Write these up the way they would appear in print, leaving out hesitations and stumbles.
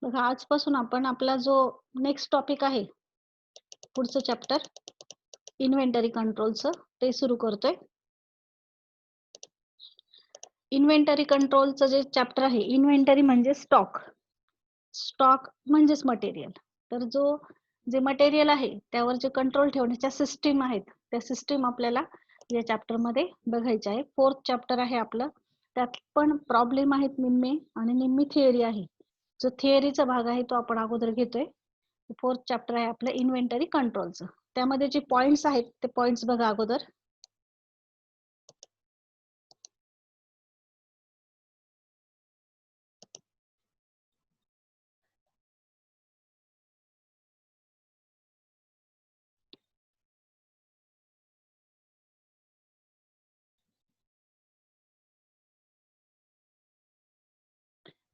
बघा आजपासून आपण आपला जो नेक्स्ट टॉपिक आहे, पुढचं चॅप्टर इन्व्हेंटरी कंट्रोलचं ते सुरू करतोय. इन्व्हेंटरी कंट्रोलचं जे चॅप्टर आहे, इन्व्हेंटरी म्हणजे स्टॉक. स्टॉक म्हणजेच मटेरियल. तर जे मटेरियल आहे त्यावर जे कंट्रोल ठेवण्याच्या सिस्टीम आहेत, त्या सिस्टीम आपल्याला या चॅप्टर मध्ये बघायच्या आहे. फोर्थ चॅप्टर आहे आपलं. त्यात पण प्रॉब्लेम आहेत निम्मे आणि निम्मी थिअरी आहे. जो थिअरीचा भाग आहे तो आपण अगोदर घेतोय. फोर्थ चॅप्टर आहे आपलं इन्व्हेंटरी कंट्रोलचं. त्यामध्ये जे पॉइंट्स आहेत ते पॉइंट्स बघा अगोदर.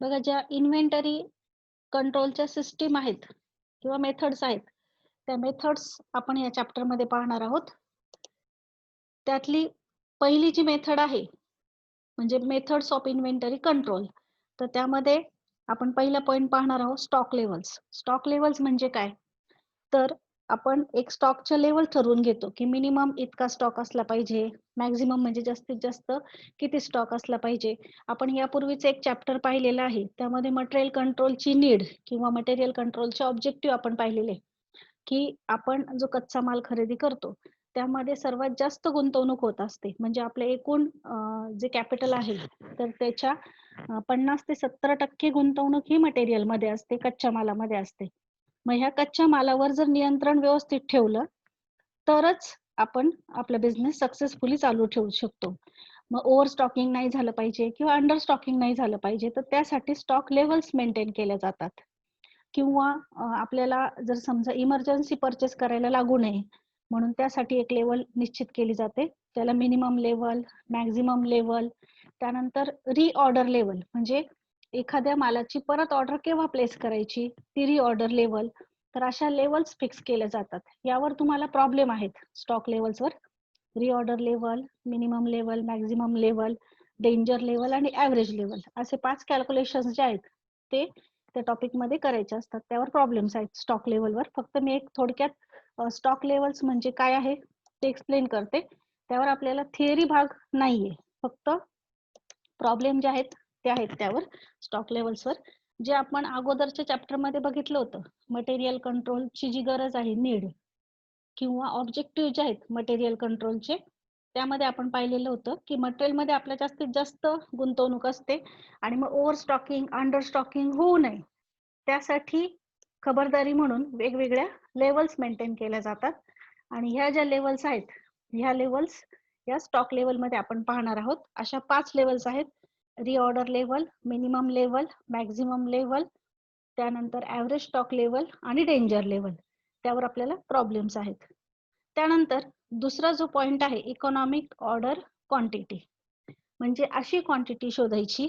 बघा ज्या इन्व्हेंटरी कंट्रोलच्या सिस्टीम आहेत किंवा मेथड्स आहेत, त्या मेथड्स आपण या चॅप्टर मध्ये पाहणार आहोत. त्यातली पहिली जी मेथड आहे म्हणजे मेथड्स ऑफ इन्व्हेंटरी कंट्रोल, तर त्यामध्ये आपण पहिला पॉइंट पाहणार आहोत स्टॉक लेवल्स. स्टॉक लेवल्स म्हणजे काय? तर आपण एक स्टॉकच्या लेवल ठरवून घेतो की मिनिमम इतका स्टॉक असला पाहिजे, मॅक्झिमम म्हणजे जास्तीत जास्त किती स्टॉक असला पाहिजे. आपण यापूर्वीच एक चॅप्टर पाहिलेला आहे, त्यामध्ये मटेरियल कंट्रोलची नीड किंवा मटेरियल कंट्रोलचे ऑब्जेक्टिव्ह आपण पाहिलेले, की आपण जो कच्चा माल खरेदी करतो त्यामध्ये सर्वात जास्त गुंतवणूक होत असते. म्हणजे आपलं एकूण जे कॅपिटल आहे तर त्याच्या 50 ते 70% गुंतवणूक ही मटेरियल मध्ये असते, कच्च्या मालामध्ये असते. मग ह्या कच्च्या मालावर जर नियंत्रण व्यवस्थित ठेवलं तरच आपण आपला बिझनेस सक्सेसफुली चालू ठेवू शकतो. मग ओव्हर स्टॉकिंग नाही झालं पाहिजे किंवा अंडर स्टॉकिंग नाही झालं पाहिजे, तर त्यासाठी स्टॉक लेवल्स मेंटेन केल्या जातात. किंवा आपल्याला जर समजा इमर्जन्सी परचेस करायला लागू नये म्हणून त्यासाठी एक लेवल निश्चित केली जाते. त्याला मिनिमम लेवल, मॅक्झिमम लेवल, त्यानंतर रिऑर्डर लेवल म्हणजे एखाद्या मालाची परत ऑर्डर केव्हा प्लेस करायची, ती रिऑर्डर लेवल. तर अशा लेवल्स फिक्स केल्या जातात. यावर तुम्हाला प्रॉब्लेम आहेत स्टॉक लेवल्सवर. Reorder level, minimum level, maximum level, danger level आणि ॲव्हरेज लेवल असे 5 कॅल्क्युलेशन्स जे आहेत ते त्या टॉपिक मध्ये करायचे असतात. त्यावर प्रॉब्लेम्स आहेत स्टॉक लेवलवर. फक्त मी एक थोडक्यात स्टॉक लेवल्स म्हणजे काय आहे ते एक्सप्लेन करते. त्यावर आपल्याला थिअरी भाग नाहीये, फक्त प्रॉब्लेम जे आहेत ते आहेत त्यावर स्टॉक लेवल्सवर. जे आपण अगोदरच्या चॅप्टर मध्ये बघितलं होतं, मटेरियल कंट्रोलची जी गरज आहे, नीड किंवा ऑब्जेक्टिव्ह जे आहेत मटेरियल कंट्रोलचे, त्यामध्ये आपण पाहिलेलं होतं की मटेरियल मध्ये आपल्या जास्तीत जास्त गुंतवणूक असते आणि मग ओव्हर स्टॉकिंग, अंडर स्टॉकिंग होऊ नये त्यासाठी खबरदारी म्हणून वेगवेगळ्या लेवल्स मेंटेन केल्या जातात. आणि ह्या ज्या लेवल्स आहेत, ह्या लेवल्स या स्टॉक लेवल मध्ये आपण पाहणार आहोत. अशा 5 लेवल्स आहेत: reorder level, minimum level, maximum level, त्यानंतर ॲव्हरेज स्टॉक लेवल आणि डेंजर लेवल. त्यावर आपल्याला प्रॉब्लेम्स आहेत. त्यानंतर दुसरा जो पॉइंट आहे इकॉनॉमिक ऑर्डर क्वांटिटी, म्हणजे अशी क्वांटिटी शोधायची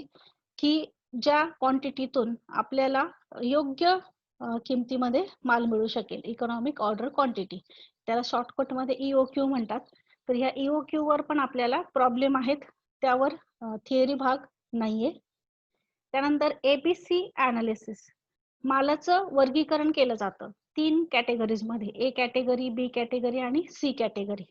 की ज्या क्वांटिटीतून आपल्याला योग्य किमतीमध्ये माल मिळू शकेल. इकॉनॉमिक ऑर्डर क्वांटिटी, त्याला शॉर्टकट मध्ये EOQ म्हणतात. तर ह्या EOQ वर पण आपल्याला प्रॉब्लेम आहेत, त्यावर थिअरी भाग नाहीये. त्यानंतर ABC अनालिसिस, मालाचं वर्गीकरण केलं जातं 3 कॅटेगरीज मध्ये, A कॅटेगरी, B कॅटेगरी आणि C कॅटेगरी.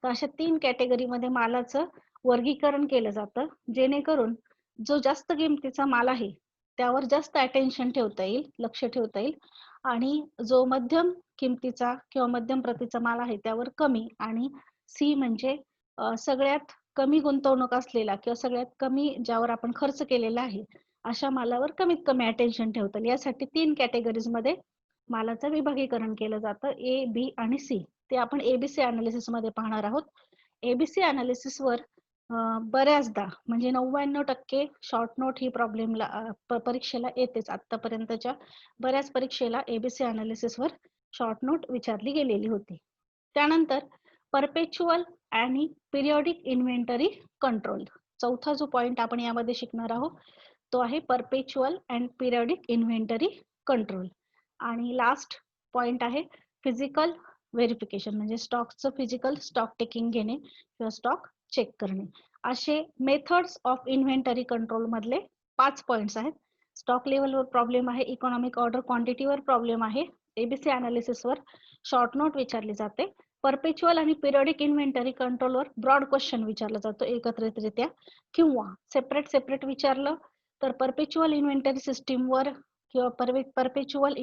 तर अशा 3 कॅटेगरी मध्ये मालाचं वर्गीकरण केलं जातं, जेणेकरून जो जास्त किमतीचा माल आहे त्यावर जास्त अटेन्शन ठेवता येईल, लक्ष ठेवता येईल, आणि जो मध्यम किमतीचा किंवा मध्यम प्रतीचा माल आहे त्यावर कमी, आणि C म्हणजे सगळ्यात कमी गुंतवणूक असलेला किंवा सगळ्यात कमी ज्यावर आपण खर्च केलेला आहे अशा मालावर कमीत कमी अटेन्शन ठेवता येईल. यासाठी 3 कॅटेगरीज मध्ये मालाचं विभागीकरण केलं जातं, A, B आणि C. ते आपण ABC अनालिसिस मध्ये पाहणार आहोत. ABC अनालिसिस वर बऱ्याचदा म्हणजे 99% शॉर्ट नोट ही प्रॉब्लेमला परीक्षेला येतेच. आतापर्यंतच्या बऱ्याच परीक्षेला ABC अनालिसिस वर शॉर्ट नोट विचारली गेलेली होती. त्यानंतर परपेच्युअल आणि पिरियॉडिक इन्व्हेंटरी कंट्रोल, चौथा जो पॉइंट आपण यामध्ये शिकणार आहोत तो आहे परपेच्युअल अँड पिरियॉडिक इन्व्हेंटरी कंट्रोल. आणि लास्ट पॉइंट आहे फिजिकल व्हेरिफिकेशन, म्हणजे स्टॉकचं फिजिकल स्टॉक टेकिंग घेणे किंवा स्टॉक चेक करणे. असे मेथड्स ऑफ इन्व्हेंटरी कंट्रोल मधले 5 पॉइंट्स आहेत. स्टॉक लेवलवर प्रॉब्लेम आहे, इकॉनॉमिक ऑर्डर क्वांटिटीवर प्रॉब्लेम आहे, एबीसी अनालिसिसवर शॉर्ट नोट विचारली जाते, परपेच्युअल आणि पिरियडिक इन्व्हेंटरी कंट्रोलवर ब्रॉड क्वेश्चन विचारला जातो एकत्रितरित्या, किंवा सेपरेट सेपरेट विचारलं तर परपेच्युअल इन्व्हेंटरी सिस्टीमवर किंवा परपेच्युअल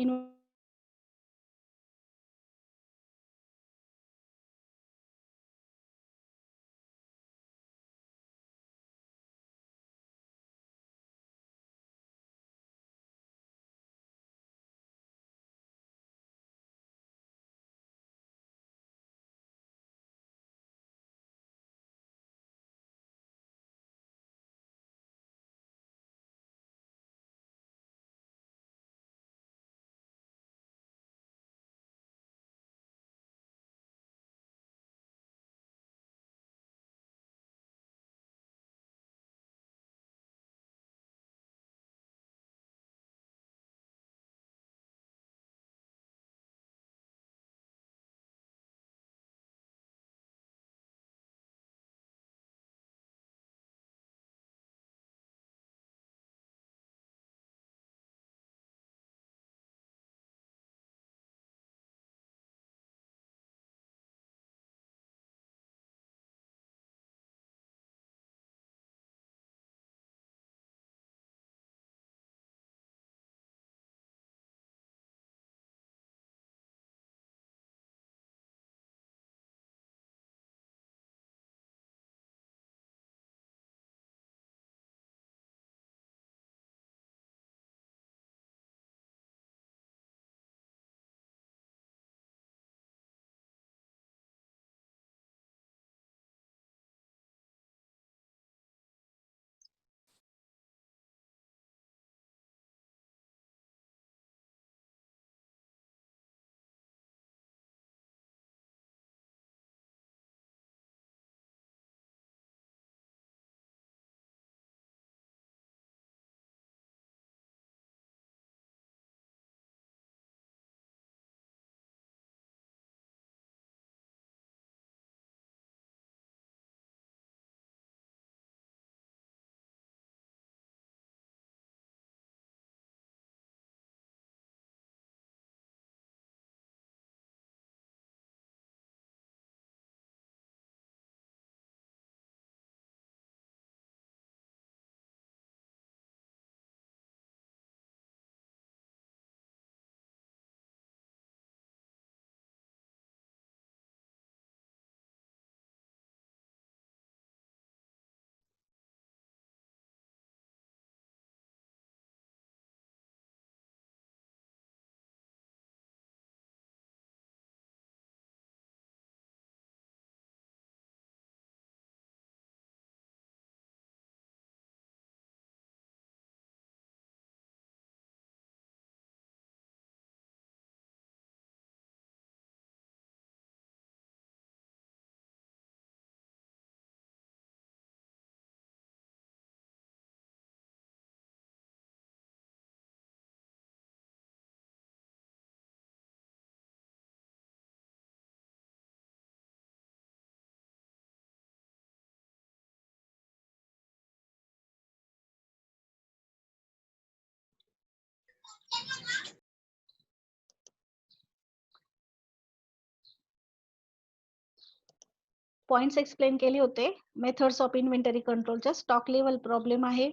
पॉइंट्स एक्सप्लेन केले होते. मेथड्स ऑफ इन्व्हेंटरी कंट्रोलच्या स्टॉक लेवल प्रॉब्लेम आहे,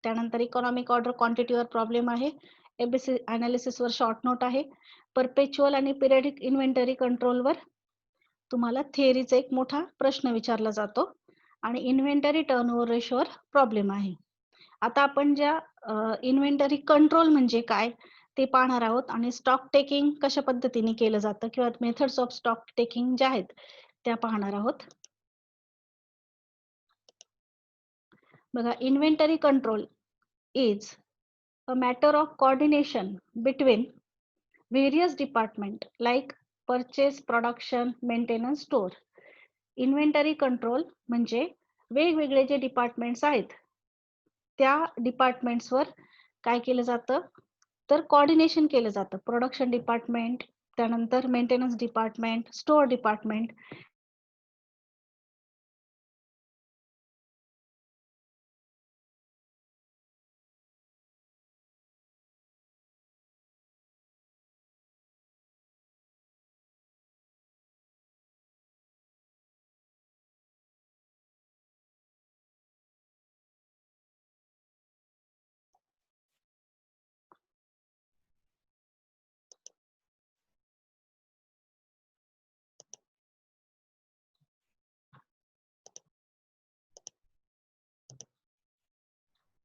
त्यानंतर इकॉनॉमिक ऑर्डर क्वांटिटीवर प्रॉब्लेम आहे, एबीसी अनालिसिसवर शॉर्ट नोट आहे, परपेच्युअल आणि पिरियडिक इन्व्हेंटरी कंट्रोलवर तुम्हाला थिअरीचा एक मोठा प्रश्न विचारला जातो, आणि इन्व्हेंटरी टर्नओव्हर रेशोवर प्रॉब्लेम आहे. आता आपण ज्या इन्व्हेंटरी कंट्रोल म्हणजे काय ते पाहणार आहोत, आणि स्टॉक टेकिंग कशा पद्धतीने केलं जातं किंवा मेथड्स ऑफ स्टॉक टेकिंग ज्या आहेत त्या पाहणार आहोत. बघा, inventory control is a matter of coordination between various department like purchase, production, maintenance, store. Inventory control म्हणजे वेगवेगळे जे डिपार्टमेंट्स आहेत त्या डिपार्टमेंट्सवर काय केलं जातं तर कोऑर्डिनेशन केलं जातं. प्रोडक्शन डिपार्टमेंट, त्यानंतर मेंटेनन्स डिपार्टमेंट, स्टोअर डिपार्टमेंट,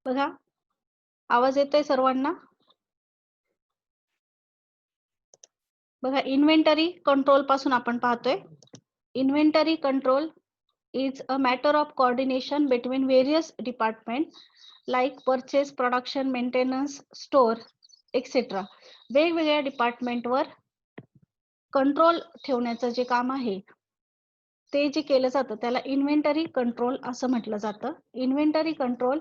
बघा, आवाज येतोय सर्वांना? बघा, इन्व्हेंटरी कंट्रोल पासून आपण पाहतोय. Inventory control is a matter of coordination between various departments like purchase, production, maintenance, store, etc. वेगवेगळ्या डिपार्टमेंटवर कंट्रोल ठेवण्याचं जे काम आहे ते जे केलं जातं त्याला इन्व्हेंटरी कंट्रोल असं म्हटलं जातं. Inventory control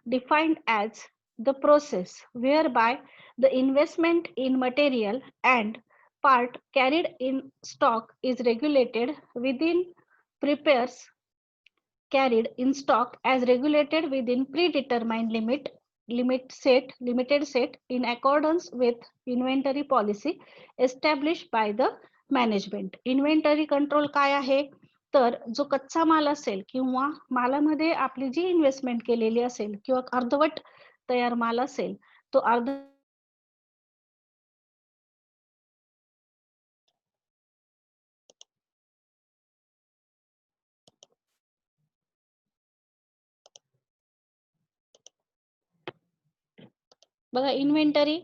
defined as the process whereby the investment in material and part carried in stock is regulated within prepares carried in stock as regulated within predetermined limited set in accordance with inventory policy established by the management. Inventory control काय आहे? तर जो कच्चा माल असेल किंवा मालामध्ये आपली जी investment केलेली असेल किंवा अर्धवट तयार माल असेल तो बघा, इन्व्हेंटरी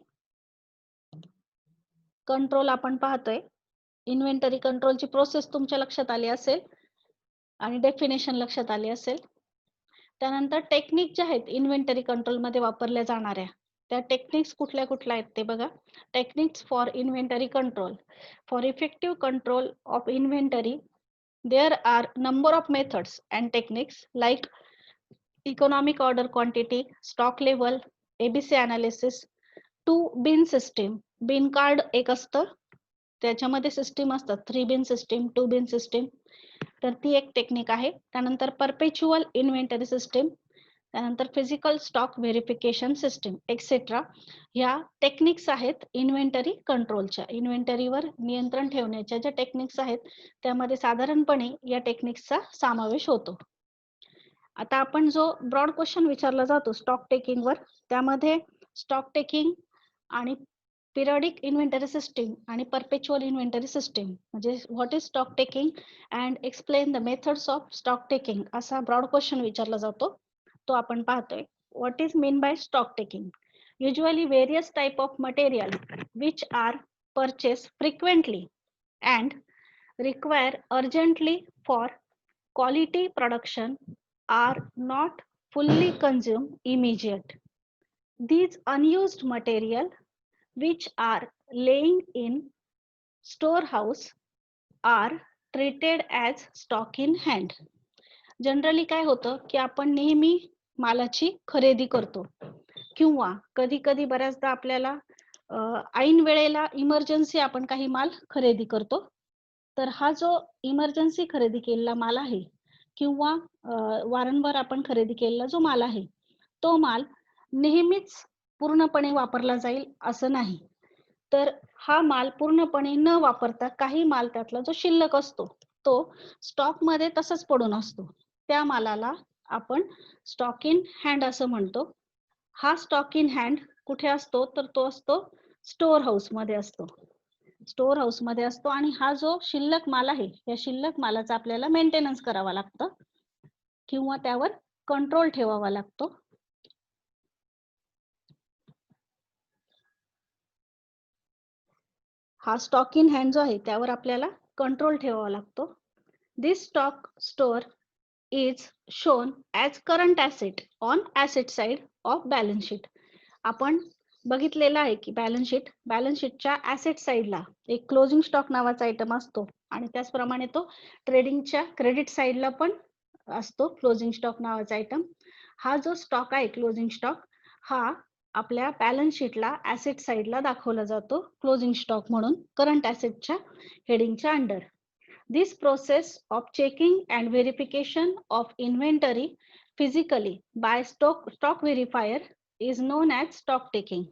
कंट्रोल आपण पाहतोय. इन्व्हेंटरी कंट्रोलची प्रोसेस तुमच्या लक्षात आली असेल आणि डेफिनेशन लक्षात आली असेल. त्यानंतर टेक्निक ज्या आहेत इन्व्हेंटरी कंट्रोल मध्ये वापरल्या जाणाऱ्या त्या टेक्निक्स कुठल्या कुठल्या आहेत ते बघा. Techniques for inventory control. For effective control of inventory there are number of methods and techniques like economic order quantity, stock level, ABC analysis, two bin system. Bin card एक असतं, त्याच्यामध्ये सिस्टीम असतात 3 बिन system, 2 बिन system. तर ती एक technique आहे. त्यानंतर परपेच्युअल inventory system, त्यानंतर physical stock verification system etcetera. ह्या टेक्निक्स आहेत इन्व्हेंटरी कंट्रोलच्या. इन्व्हेंटरीवर नियंत्रण ठेवण्याच्या ज्या टेक्निक्स आहेत त्यामध्ये साधारणपणे या टेक्निक्सचा समावेश होतो. आता आपण जो ब्रॉड क्वेश्चन विचारला जातो स्टॉक टेकिंगवर, त्यामध्ये स्टॉक टेकिंग आणि पिरियडिक इन्व्हेंटरी सिस्टीम आणि परपेच्युअल इन्व्हेंटरी सिस्टीम म्हणजे what is stock taking and explain the methods of stock taking असा ब्रॉड क्वेश्चन विचारला जातो. तो आपण पाहतोय. What is mean by stock taking? Usually various type of material which R purchase frequently and require urgently for quality production are not fully consumed immediate. These unused material which are laying in storehouse are treated as stock in hand. Generally काय होतं की आपण नेहमी मालाची खरेदी करतो किंवा कधी कधी बऱ्याचदा आपल्याला ऐन वेळेला इमर्जन्सी आपण काही माल खरेदी करतो. तर हा जो इमर्जन्सी खरेदी केलेला माल आहे किंवा वारंवार आपण खरेदी केलेला जो माल आहे तो माल नेहमीच पूर्णपणे वापरला जाईल असं नाही. तर हा माल पूर्णपणे न वापरता काही माल त्यातला जो शिल्लक असतो तो स्टॉक मध्ये तसंच पडून असतो. त्या मालाला आपण स्टॉक इन हँड असं म्हणतो. हा स्टॉक इन हँड कुठे असतो तर तो असतो स्टोअर हाऊस मध्ये असतो. स्टोअर हाऊस मध्ये असतो आणि हा जो शिल्लक माल आहे या शिल्लक मालाचा आपल्याला मेंटेनन्स करावा लागतं किंवा त्यावर कंट्रोल ठेवावा लागतो. हा स्टॉक इन हँड जो आहे त्यावर आपल्याला कंट्रोल ठेवावा लागतो. This stock store is shown as current asset on asset side of balance sheet. आपण बघितलेलं आहे की बॅलन्स शीटच्या ॲसेट साइडला एक क्लोजिंग स्टॉक नावाचा आयटम असतो आणि त्याचप्रमाणे तो ट्रेडिंगच्या क्रेडिट साइडला पण असतो क्लोजिंग स्टॉक नावाचा आयटम. हा जो स्टॉक आहे क्लोजिंग स्टॉक हा आपल्या बॅलन्स शीटला ॲसेट साइडला दाखवला जातो क्लोजिंग स्टॉक म्हणून करंट ॲसेटच्या हेडिंगच्या under. This process of checking and verification of inventory physically by stock verifier is known as stock taking.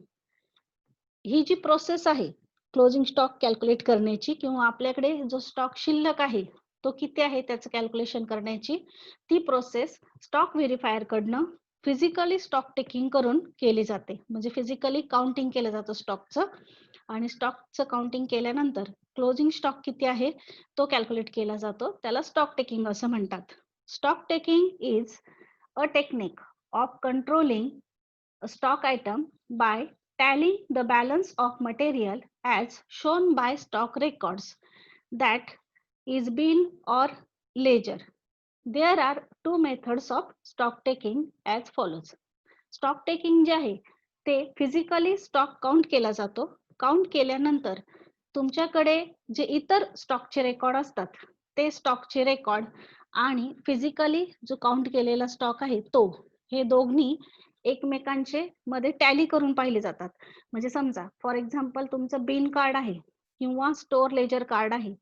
ही जी प्रोसेस आहे क्लोजिंग स्टॉक कॅल्क्युलेट करण्याची किंवा आपल्याकडे जो स्टॉक शिल्लक आहे तो किती आहे त्याचं कॅल्क्युलेशन करण्याची ती प्रोसेस स्टॉक व्हेरिफायर कडनं फिजिकली स्टॉक टेकिंग करून केली जाते. म्हणजे फिजिकली काउंटिंग केलं जातं स्टॉकचं आणि स्टॉकचं काउंटिंग केल्यानंतर क्लोजिंग स्टॉक किती आहे तो कॅल्क्युलेट केला जातो. त्याला स्टॉक टेकिंग असं म्हणतात. Stock taking is a technique of controlling stock item by tallying the balance of material as shown by stock records, that is bin or ledger. There are two methods of stock taking as follows. Stock taking जे आहे ते physically stock count केला जातो. Count केल्यानंतर तुमच्याकडे जे इतर स्टॉकचे रेकॉर्ड असतात ते स्टॉकचे रेकॉर्ड आणि फिजिकली जो काउंट केलेला स्टॉक आहे तो, हे दोन्ही एकमेकांचे मध्ये टॅली करून पाहिले जातात. म्हणजे समजा फॉर एक्झाम्पल तुमचं बिन कार्ड आहे किंवा स्टोअर लेजर कार्ड आहे,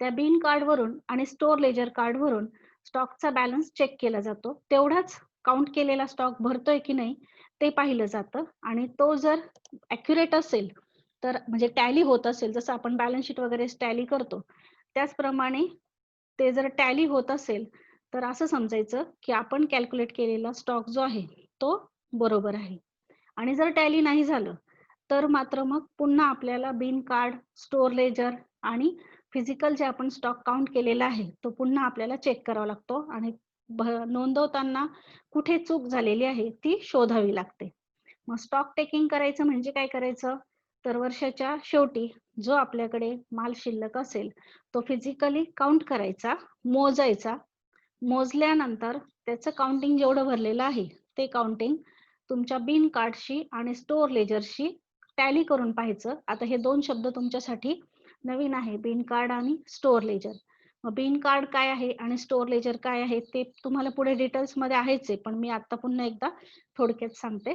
त्या बिन कार्ड वरून आणि स्टोअर लेजर कार्ड वरून स्टॉकचा बॅलन्स चेक केला जातो. तेवढाच काउंट केलेला स्टॉक भरतोय की नाही ते पाहिलं जातं आणि तो जर ॲक्युरेट असेल तर म्हणजे टॅली होत असेल, जसं आपण बॅलन्स शीट वगैरे टॅली करतो त्याचप्रमाणे ते जर टॅली होत असेल तर असं समजायचं की आपण कॅल्क्युलेट केलेला स्टॉक जो आहे तो बरोबर आहे. आणि जर टॅली नाही झालं तर मात्र मग पुन्हा आपल्याला बिन कार्ड, स्टोअर लेजर आणि फिजिकल जे आपण स्टॉक काउंट केलेला आहे तो पुन्हा आपल्याला चेक करावा लागतो आणि नोंदवताना कुठे चूक झालेली आहे ती शोधावी लागते. मग स्टॉक टेकिंग करायचं म्हणजे काय करायचं, तर वर्षाच्या शेवटी जो आपल्याकडे माल शिल्लक असेल तो फिजिकली काउंट करायचा, मोजायचा. मोजल्यानंतर त्याचं काउंटिंग जेवढं भरलेलं आहे ते काउंटिंग तुमच्या बिन कार्डशी आणि स्टोअर लेजरशी टॅली करून पाहायचं. आता हे दोन शब्द तुमच्यासाठी नवीन आहे, बिन कार्ड आणि स्टोअर लेजर. मग बिन कार्ड काय आहे आणि स्टोअर लेजर काय आहे ते तुम्हाला पुढे डिटेल्स मध्ये आहेच आहे, पण मी आता पुन्हा एकदा थोडक्यात सांगते.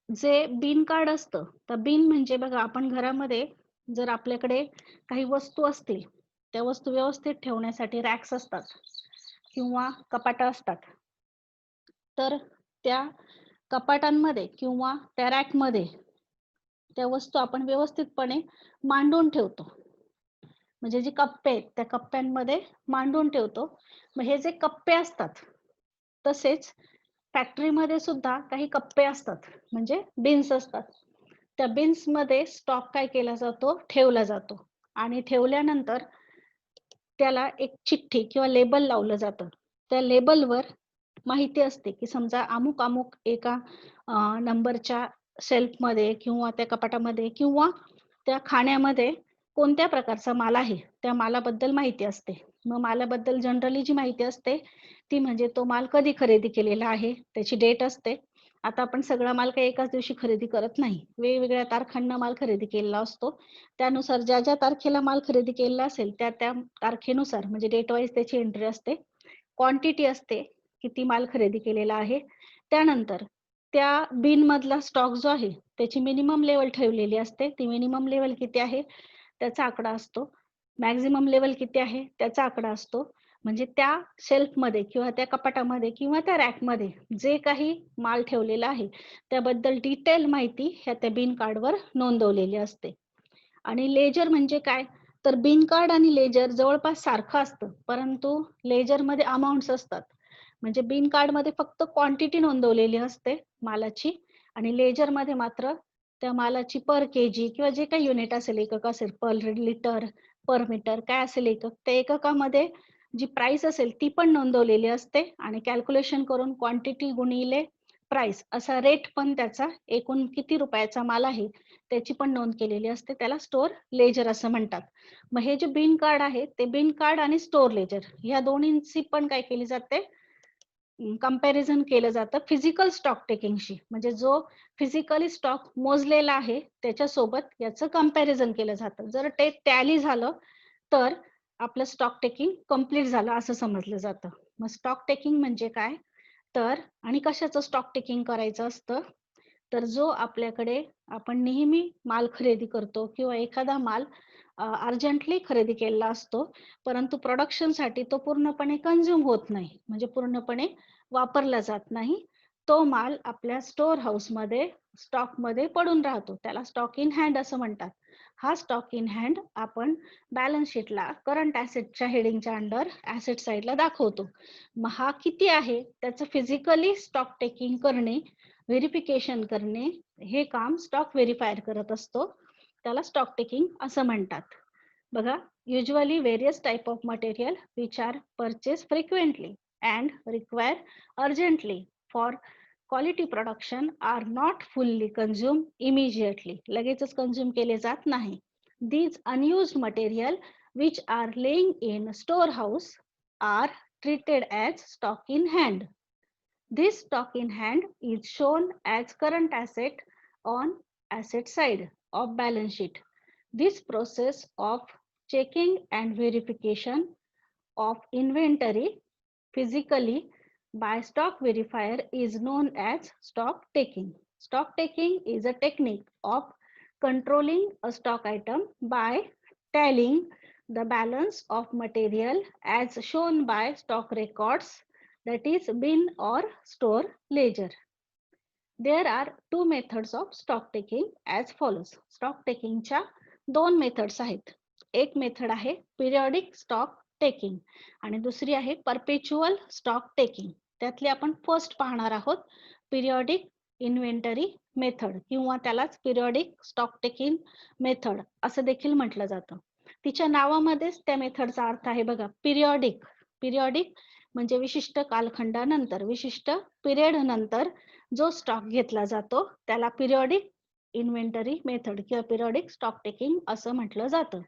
जे बिन कार्ड असतं, तर बिन म्हणजे बघा आपण घरामध्ये जर आपल्याकडे काही वस्तू असतील, त्या वस्तू व्यवस्थित ठेवण्यासाठी रॅक्स असतात किंवा कपाट असतात. तर त्या कपाटांमध्ये किंवा त्या रॅकमध्ये त्या वस्तू आपण व्यवस्थितपणे मांडून ठेवतो. म्हणजे जे कप्पे आहेत त्या कप्प्यांमध्ये मांडून ठेवतो. मग हे जे कप्पे असतात तसेच फॅक्टरीमध्ये सुद्धा काही कप्पे असतात म्हणजे बिन्स असतात. त्या बिन्स मध्ये स्टॉक काय केला जातो, ठेवला जातो आणि ठेवल्यानंतर त्याला एक चिठ्ठी किंवा लेबल लावलं जातं. त्या लेबलवर माहिती असते की समजा अमुक अमुक एका नंबरच्या शेल्फमध्ये किंवा त्या कपाटामध्ये किंवा त्या खाण्यामध्ये कोणत्या प्रकारचा माल आहे त्या मालाबद्दल माहिती असते. मग मालाबद्दल जनरली जी माहिती असते ती म्हणजे तो माल कधी खरेदी केलेला आहे, त्याची डेट असते. आता आपण सगळा माल काही एकाच दिवशी खरेदी करत नाही, वेगवेगळ्या तारखांना माल खरेदी केलेला असतो. त्यानुसार ज्या ज्या तारखेला माल खरेदी केलेला असेल त्या त्या तारखेनुसार म्हणजे डेट वाईज त्याची एंट्री असते. क्वांटिटी असते, किती माल खरेदी केलेला आहे. त्यानंतर त्या बिन मधला स्टॉक जो आहे त्याची मिनिमम लेवल ठेवलेली असते. ती मिनिमम लेवल किती आहे त्याचा आकडा असतो. मॅक्झिमम लेवल किती आहे त्याचा आकडा असतो. म्हणजे त्या शेल्फमध्ये किंवा त्या कपाटामध्ये किंवा त्या रॅकमध्ये जे काही माल ठेवलेला आहे त्याबद्दल डिटेल माहिती ह्या त्या बिन कार्डवर नोंदवलेली असते. आणि लेजर म्हणजे काय, तर बिन कार्ड आणि लेजर जवळपास सारखं असतं, परंतु लेजरमध्ये अमाऊंट्स असतात. म्हणजे बिन कार्डमध्ये फक्त क्वांटिटी नोंदवलेली असते मालाची आणि लेजरमध्ये मात्र त्या मालाची पर केजी किंवा जे काही युनिट असेल, एकक असेल, पर लिटर, पर मीटर काय असेल एकक, त्या एककामध्ये जी प्राइस असेल ती पण नोंदवलेली असते आणि कॅल्क्युलेशन करून क्वांटिटी गुणिले प्राइस असा रेट पण त्याचा एकूण किती रुपयाचा माल आहे त्याची पण नोंद केलेली असते. त्याला स्टोअर लेजर असं म्हणतात. मग हे जे बिन कार्ड आहे ते बिन कार्ड आणि स्टोअर लेजर ह्या दोन्हींची पण काय केली जाते, कंपॅरिझन केलं जातं फिजिकल स्टॉक टेकिंगशी. म्हणजे जो फिजिकली स्टॉक मोजलेला आहे त्याच्यासोबत याचं कंपॅरिझन केलं जातं. जर ते टॅली झालं तर आपलं स्टॉक टेकिंग कम्प्लीट झालं असं समजलं जातं. मग स्टॉक टेकिंग म्हणजे काय, तर आणि कशाचं स्टॉक टेकिंग करायचं असतं, तर जो आपल्याकडे आपण नेहमी माल खरेदी करतो किंवा एखादा माल अर्जंटली खरेदी केलेला असतो, परंतु प्रोडक्शनसाठी तो पूर्णपणे कंझ्युम होत नाही, म्हणजे पूर्णपणे वापरला जात नाही. तो माल आपल्या स्टोअर हाऊसमध्ये स्टॉकमध्ये पडून राहतो. त्याला स्टॉक इन हँड असं म्हणतात. हा स्टॉक इन हँड आपण बॅलन्स शीटला करंट ॲसेटच्या हेडिंगच्या अंडर ॲसेट साईडला दाखवतो. मग हा किती आहे त्याचं फिजिकली स्टॉक टेकिंग करणे, व्हेरिफिकेशन करणे हे काम स्टॉक व्हेरीफायर करत असतो. त्याला स्टॉक टेकिंग असं म्हणतात. बघा, usually various type of material which are purchased frequently and require urgently for quality production are not fully consume immediately, लगेचच कन्झ्युम केले जात नाही. These unused material which are laying in store house are treated as stock in hand. This stock in hand is shown as current asset on asset side of balance sheet. This process of checking and verification of inventory physically by stock verifier is known as stock taking. Stock taking is a technique of controlling a stock item by tallying the balance of material as shown by stock records, that is bin or store ledger. There are two methods of stock taking as follows. Stock taking च्या दोन methods आहेत. एक method आहे periodic stock taking आणि दुसरी आहे परपेच्युअल stock taking. त्यातली आपण फर्स्ट पाहणार आहोत, पिरियडिक इन्व्हेंटरी मेथड किंवा त्यालाच पिरियडिक स्टॉक टेकिंग मेथड असं देखील म्हटलं जातं. तिच्या नावामध्येच त्या मेथडचा अर्थ आहे बघा, पिरियडिक. पिरियडिक म्हणजे विशिष्ट कालखंडानंतर, विशिष्ट पिरियड नंतर जो स्टॉक घेतला जातो त्याला पिरियडिक इन्व्हेंटरी मेथड किंवा पिरियडिक स्टॉक टेकिंग असं म्हटलं जातं.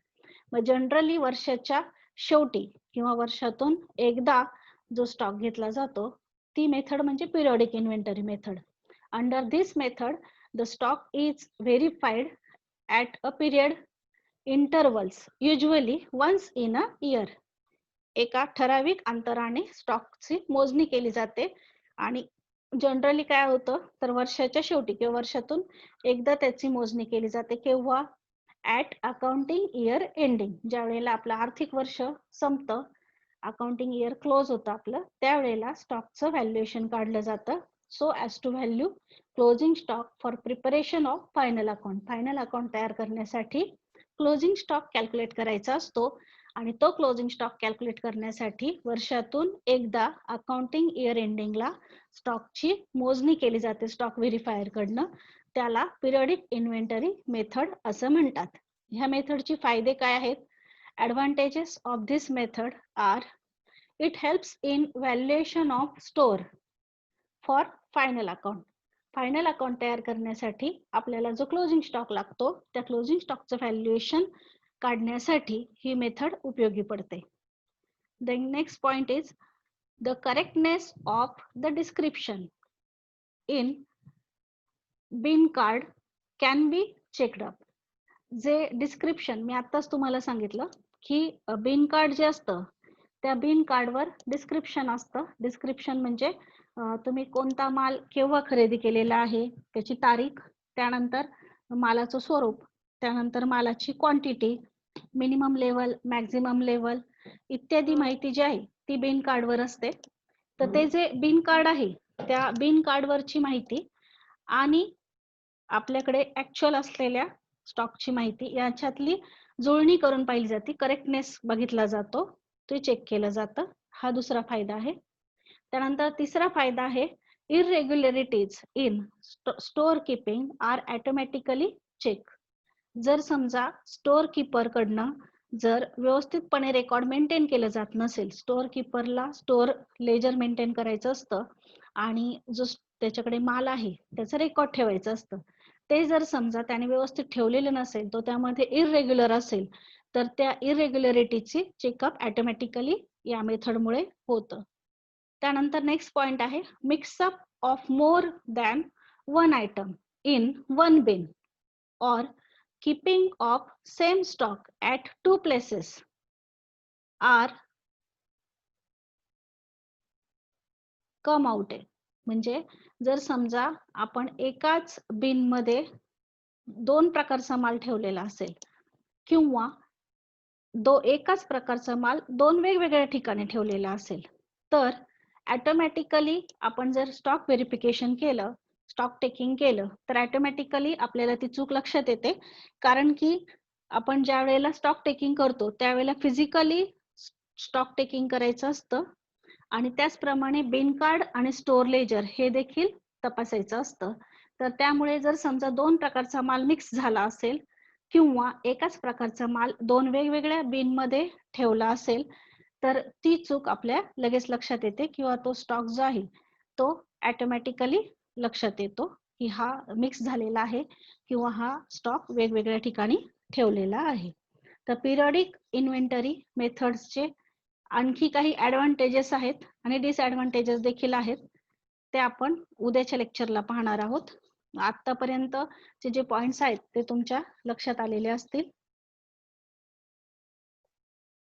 मग जनरली वर्षाच्या शेवटी किंवा वर्षातून एकदा जो स्टॉक घेतला जातो ती मेथड म्हणजे periodic inventory method. Under this method the stock is verified at a period intervals, usually once in a year. एका ठराविक अंतराने स्टॉकची मोजणी केली जाते आणि जनरली काय होतं तर वर्षाच्या शेवटी किंवा वर्षातून एकदा त्याची मोजणी केली जाते. केव्हा? ॲट अकाउंटिंग इयर एंडिंग, ज्या वेळेला आपलं आर्थिक वर्ष संपतं, अकाउंटिंग इयर क्लोज होतं आपलं, त्यावेळेला स्टॉकचं व्हॅल्युएशन काढलं जातं so as to value closing stock for preparation of final account. Final account तयार करण्यासाठी क्लोजिंग स्टॉक कॅल्क्युलेट करायचा असतो आणि तो क्लोजिंग स्टॉक कॅल्क्युलेट करण्यासाठी वर्षातून एकदा अकाउंटिंग इयर एंडिंगला स्टॉकची मोजणी केली जाते स्टॉक व्हेरिफायर कडनं. त्याला पिरियडिक इन्व्हेंटरी मेथड असं म्हणतात. ह्या मेथडचे फायदे काय आहेत? Advantages of this method are it helps in valuation of store for final account. Final account तयार करण्यासाठी आपल्याला जो क्लोजिंग स्टॉक लागतो त्या क्लोजिंग स्टॉकचं व्हॅल्युएशन काढण्यासाठी ही मेथड उपयोगी पडते. The next point is the correctness of the description in bin card can be checked up. जे डिस्क्रिप्शन मी आत्ताच तुम्हाला सांगितलं की बिन कार्ड जे असतं त्या बिन कार्डवर डिस्क्रिप्शन असतं. डिस्क्रिप्शन म्हणजे तुम्ही कोणता माल केव्हा खरेदी केलेला आहे, त्याची तारीख, त्यानंतर मालाचं स्वरूप, त्यानंतर मालाची quantity, minimum level, maximum level इत्यादी माहिती जी आहे ती बिन कार्डवर असते. तर ते जे बिन कार्ड आहे त्या बिन कार्डवरची माहिती आणि आपल्याकडे ऍक्च्युअल असलेल्या स्टॉकची माहिती याच्यातली जुळणी करून पाहिली जाते, करेक्टनेस बघितला जातो, ते चेक केलं जातं. हा दुसरा फायदा आहे. त्यानंतर तिसरा फायदा आहे irregularities in store keeping are automatically check. जर समजा स्टोअर कीपर कडनं जर व्यवस्थितपणे रेकॉर्ड मेंटेन केलं जात नसेल, स्टोअर कीपरला स्टोअर लेजर मेंटेन करायचं असतं आणि जो त्याच्याकडे माल आहे त्याचं रेकॉर्ड ठेवायचं असतं, ते जर समजा त्याने व्यवस्थित ठेवलेलं नसेल, तो त्यामध्ये इररेग्युलर असेल तर त्या इररेग्युलरिटीची चेकअप ऑटोमॅटिकली या मेथडमुळे होतं. त्यानंतर नेक्स्ट पॉइंट आहे mix up of more than one item in one bin or keeping of same stock at two places are come out. म्हणजे जर समजा आपण एकाच बिन मध्ये दोन प्रकारचा माल ठेवलेला असेल किंवा एकाच प्रकारचा माल दोन वेगवेगळ्या ठिकाणी ठेवलेला असेल तर ऑटोमॅटिकली आपण जर स्टॉक व्हेरिफिकेशन केलं, स्टॉक टेकिंग केलं तर ऑटोमॅटिकली आपल्याला ती चूक लक्षात येते. कारण की आपण ज्या वेळेला स्टॉक टेकिंग करतो त्यावेळेला फिजिकली स्टॉक टेकिंग करायचं असतं आणि त्याचप्रमाणे बिन कार्ड आणि स्टोअर लेजर हे देखील तपासायचं असतं. तर त्यामुळे जर समजा दोन प्रकारचा माल मिक्स झाला असेल किंवा एकाच प्रकारचा माल दोन वेगवेगळ्या बिन मध्ये ठेवला असेल तर ती चूक आपल्या लगेच लक्षात येते किंवा तो स्टॉक जो आहे तो ऑटोमॅटिकली लक्षात येतो की हा मिक्स झालेला आहे किंवा हा स्टॉक वेगवेगळ्या ठिकाणी ठेवलेला आहे. तर पिरियडिक इन्व्हेंटरी मेथड्सचे आणखी काही ऍडव्हान्टेजेस आहेत आणि डिसएडव्हान्टेजेस देखील आहेत, ते आपण उद्याच्या लेक्चरला पाहणार आहोत. आतापर्यंतचे जे पॉइंट्स आहेत ते तुमच्या लक्षात आलेले असतील.